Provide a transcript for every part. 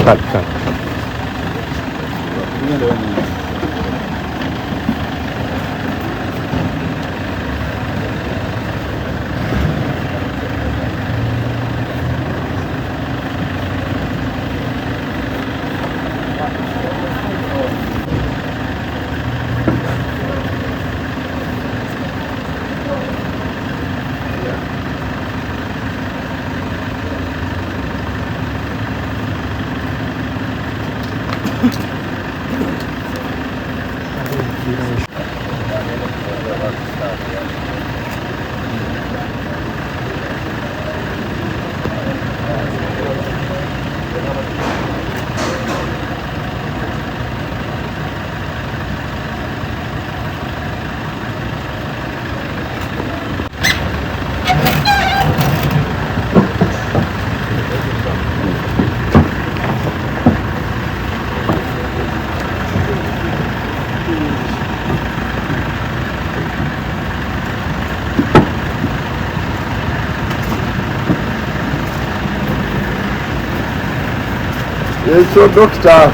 ผัดครับ Yes, so doctor.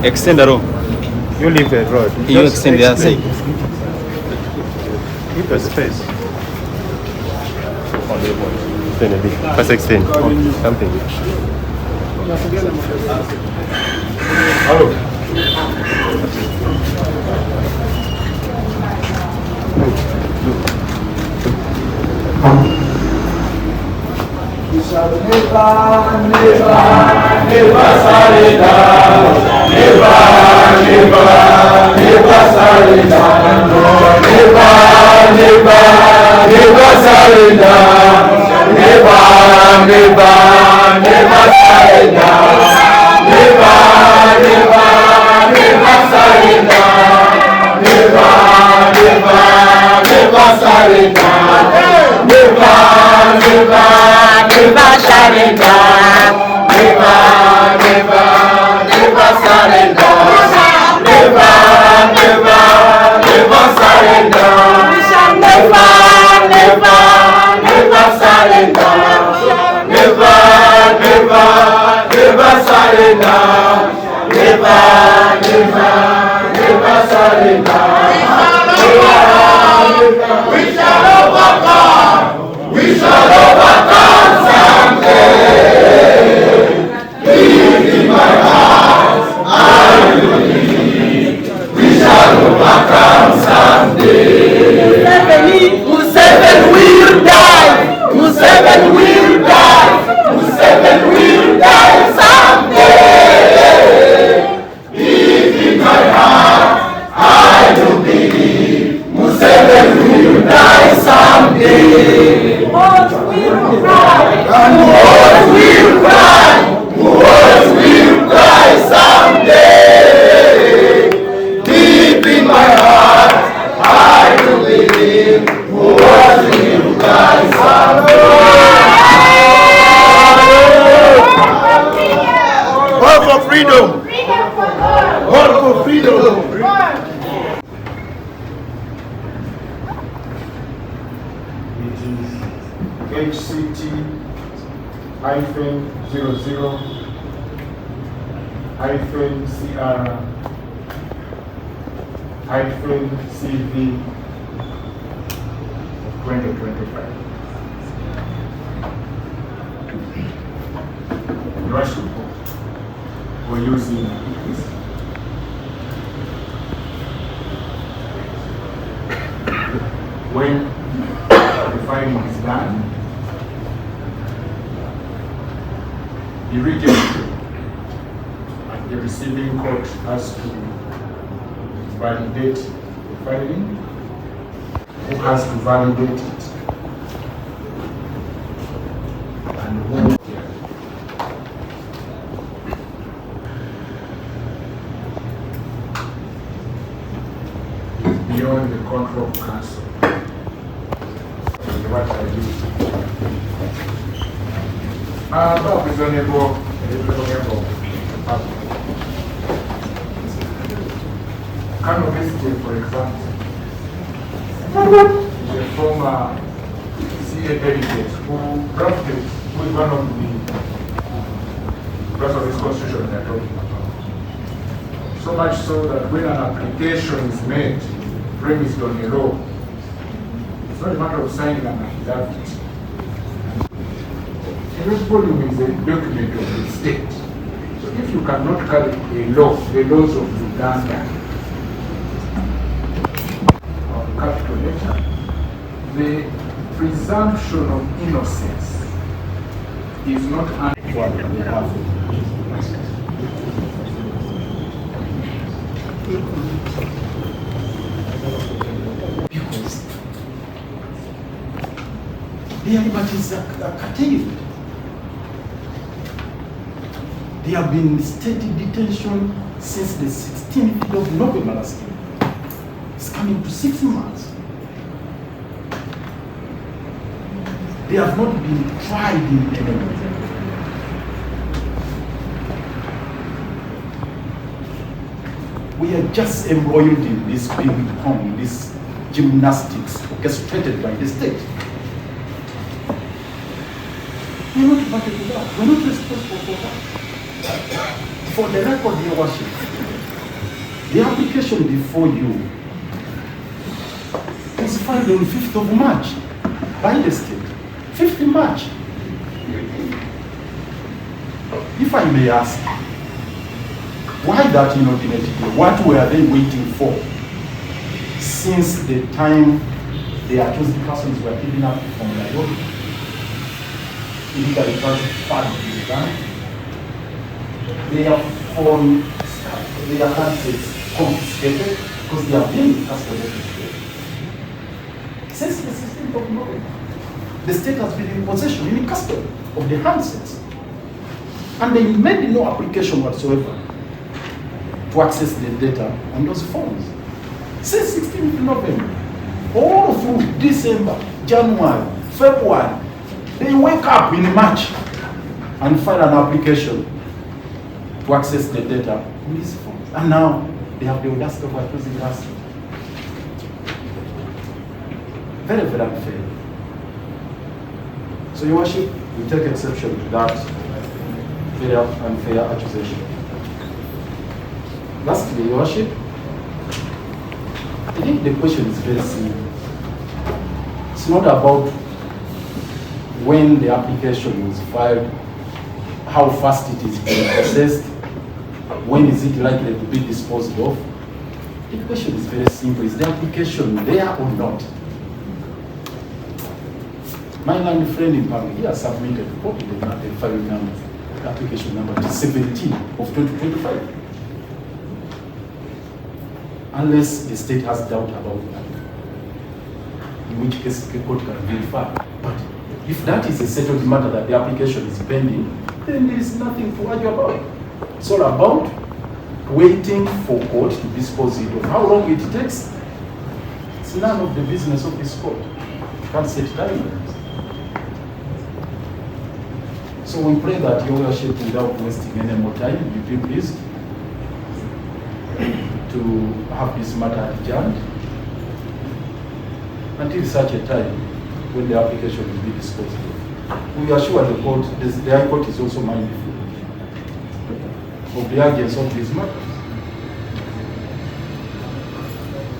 Extend the road. You leave the road. You extend the other side. Keep a space. Extend a bit. First extend. Something. Hello. We shall never, never, never surrender. Never, never, never surrender. Never, never, never surrender. Never, never, never surrender. Never, never, never surrender. Never, never, never surrender. Never, never, never surrender. Never, never, never surrender. Never, never, never surrender. We shall never, What will cry? What will cry? What will cry someday? Deep in my heart, I do believe. What will cry someday? War for freedom. War for freedom. HCT-00-CR-CV 2025. Worship for using this. When the filing is done, the region and the receiving court has to validate the filing. Who has to validate it? And who? Is beyond the control of council. What I do. About reasonable. Kano Besigye, for example, is a former CA delegate who drafted, who is one of the parts of this constitution they are talking about. So much so that when an application is made, premised on a law, it's not a matter of signing an affidavit. A volume is a document of the state. So if you cannot carry a law, the laws of Uganda, capital letter, the presumption of innocence is not what we have. Because their liberties are curtailed. They have been in steady detention since the 16th of November last year. It's coming to 6 months. They have not been tried in any way. We are just embroiled in this ping pong, this gymnastics orchestrated by the state. We're not about to do that. We're not responsible for that. For the record, your worship, the application before you was filed on 5th of March by the state. 5th of March. If I may ask, why that inordinate delay? What were they waiting for since the time the accused persons were kidnapped from Nairobi? Illegally transferred to Uganda. Their phone, their handsets confiscated because they are being custody. Since the 16th of November, the state has been in possession, in custody of the handsets. And they made no application whatsoever to access the data on those phones. Since 16th November, all through December, January, February, they wake up in March and file an application to access the data on these phones. And now they have the audacity of accusing us. Very, very unfair. So, Your Worship, we take exception to that very unfair accusation. Lastly, Your Worship, I think the question is very simple. It's not about when the application was filed, how fast it is being processed, when is it likely to be disposed of. The question is very simple. Is the application there or not? My learned friend in Pamela, he has submitted the filing number, application number 17 of 2025. Unless the state has doubt about that, in which case the court can verify. But If that is a settled matter that the application is pending, then there is nothing to argue about. It's all about waiting for court to dispose it of. How long it takes, it's none of the business of this court. You can't set timelines. So we pray that your worship, without wasting any more time, you be pleased to have this matter adjourned until such a time when the application will be disposed of. We assure the court, the High Court is also mindful of the urgency of this matter.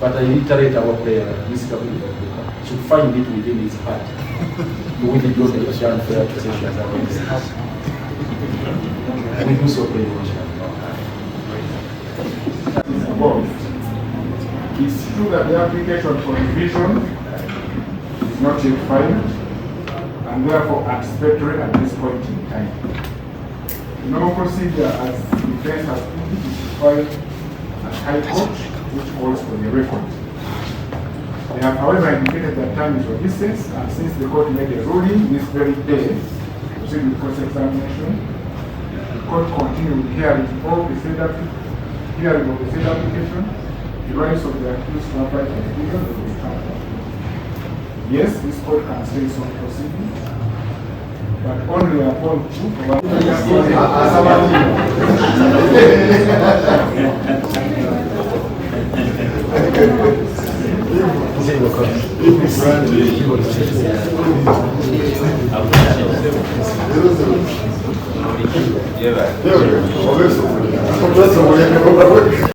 But I reiterate our prayer that Mr. should find it within his heart to really go to the Shan fair to say that we do so pray, Your Shan. It's true that the application for revision is not yet filed and therefore anticipatory at this point in time. No procedure as defense has put it is filed at High Court, which calls for the record. They have, however, indicated that time is of essence, and since the court made a ruling this very day to proceed with cross-examination, the court continued hearing of the said application, the rights of the accused to apply for the legal of the counter. Yes, this court can say some proceedings, but only upon proof of Yeah,